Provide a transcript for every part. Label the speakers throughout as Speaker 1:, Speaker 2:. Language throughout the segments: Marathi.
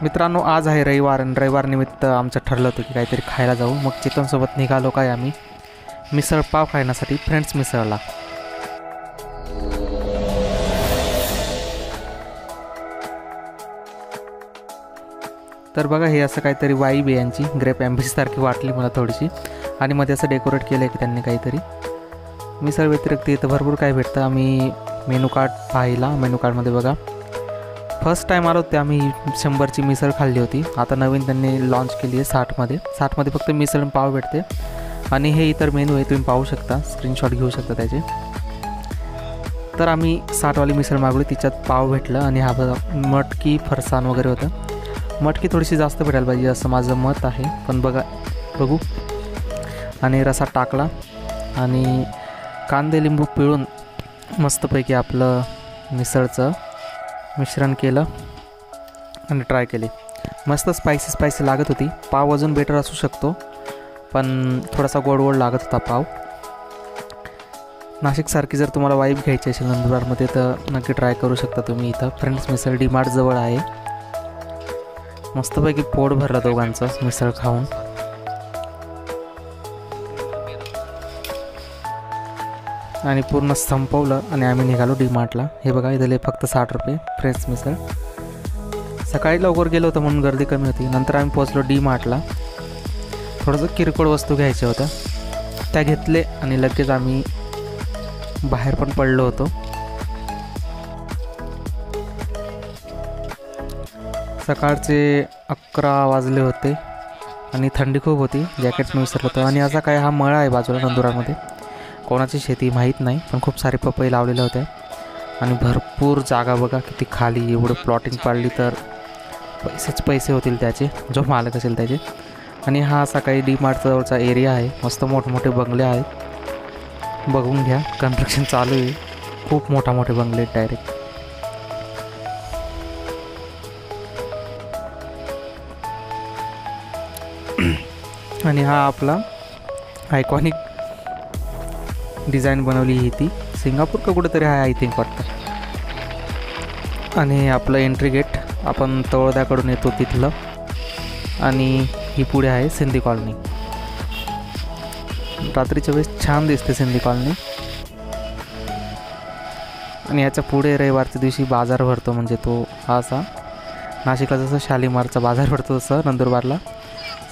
Speaker 1: मित्रांनो, आज आहे रविवार आणि रविवार निमित्त आमचं ठरलं होतं की काहीतरी खायला जाऊ. मग चेतनसोबत निघालो काय आम्ही मिसळ पाव खाण्यासाठी फ्रेंड्स मिसळला. तर बघा, हे असं काहीतरी वाईब आहे यांची, ग्रेप ॲम्बेसीसारखी वाटली मला थोडीशी. आणि मध्ये असं डेकोरेट केलं आहे की त्यांनी काहीतरी. मिसळ व्यतिरिक्त इथं भरपूर काय भेटतं. आम्ही मेनू कार्ड पाहिला. मेनू कार्डमध्ये बघा, फर्स्ट टाईम आलो होते आम्ही 100ची मिसळ खाल्ली होती. आता नवीन त्यांनी लॉन्च केली आहे 60मध्ये फक्त मिसळ आणि पाव भेटते. आणि हे इतर मेनू आहे, तुम्ही पाहू शकता, स्क्रीनशॉट घेऊ शकता त्याचे. तर आम्ही 60वाली मिसळ मागवली, तिच्यात पाव भेटलं आणि हा बघा मटकी फरसाण वगैरे होतं. मटकी थोडीशी जास्त भेटायला पाहिजे असं माझं मत आहे, पण बघू. आणि रसा टाकला आणि कांदे लिंबू पिळून मस्तपैकी आपलं मिसळचं मिश्रण केलं आणि ट्राय केली. मस्त स्पायसी लागत होती. पाव अजून बेटर असू शकतो, पण थोडासा गोड लागत होता पाव. नाशिकसारखी जर तुम्हाला वाईब घ्यायची असेल नंदुरबारमध्ये तर नक्की ट्राय करू शकता तुम्ही. इथं फ्रेंड्स मिसळ डीमार्ट जवळ आहे. मस्तपैकी पोट भरलं दोघांचं मिसळ खाऊन. आणि पूर्ण संपवलं आणि आम्ही निघालो डीमार्टला. हे बघा, इथले फक्त 60 रुपये फ्रेंड्स मिसळ. सकाळी लवकर गेलो होतं म्हणून गर्दी कमी होती. नंतर आम्ही पोचलो डीमार्टला. थोडंसं किरकोळ वस्तू घ्यायच्या होत्या, त्या घेतले आणि लगेच आम्ही बाहेर पण पडलो होतो. सकाळचे 11 वाजले होते आणि थंडी खूप होती. जॅकेट मी विसरलो होतं. आणि असा काय हा मळा आहे बाजूला नंदुरबारमध्ये, कोणाची शेती माहीत नाही, पण खूप सारे पपई लावलेले होते. आणि भरपूर जागा बघा किती खाली. एवढं प्लॉटिंग पाडली तर पैसे होतील त्याचे, जो मालक असेल त्याचे. आणि हा असा काही डीमार्ट जवळचा एरिया आहे. मस्त मोठमोठे बंगले आहेत, बघून घ्या. कन्स्ट्रक्शन चालू आहे. खूप मोठे बंगले आहेत डायरेक्ट. आणि हा आपला आयकॉनिक डिझाईन बनवली ही ती सिंगापूर का कुठेतरी आहे आय थिंक वाटतं. आणि आपलं एंट्री गेट आपण तळोद्याकडून येतो तिथलं. आणि ही पुढे आहे सिंधी कॉलनी. रात्रीच्या वेळेस छान दिसते सिंधी कॉलनी. आणि याच्या पुढे रविवारच्या दिवशी बाजार भरतो, म्हणजे तो हा असा नाशिकला जसं शालीमारचा बाजार भरतो तसं नंदुरबारला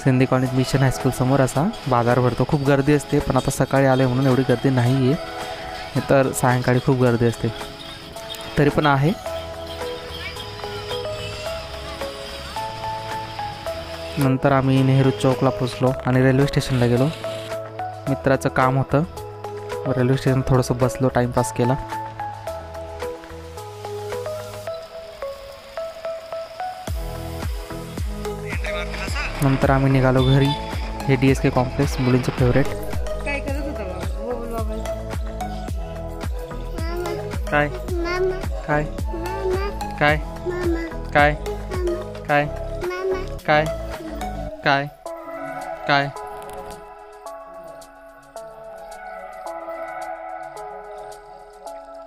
Speaker 1: सिंधी कॉलनीत मिशन हायस्कूल समोर असा बाजार भरतो. खूप गर्दी असते, पण आता सकाळी आले म्हणून एवढी गर्दी नाही आहे. तर सायंकाळी खूप गर्दी असते, तरी पण आहे. नंतर आम्ही नेहरू चौकला पोचलो आणि रेल्वे स्टेशनला गेलो. मित्राचं काम होतं. रेल्वे स्टेशन थोडंसं बसलो, टाईमपास केला. नंतर आम्ही निघालो घरी. हे DSK कॉम्प्लेक्स, मुलींचं फेवरेट.
Speaker 2: काय करत होता बाबा?
Speaker 1: काय काय काय काय काय काय काय काय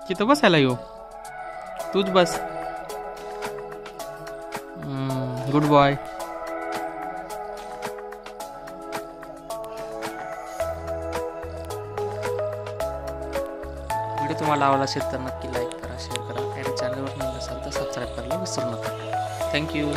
Speaker 1: तिथं बसायला येऊ, तूच बस. Good boy. व्हिडिओ तुम्हाला आवडला असेल तर नक्की लाईक करा, शेअर करा. आणि चॅनलवर नवीन असाल तर सबस्क्राईब करायला विसरू नका. थँक्यू.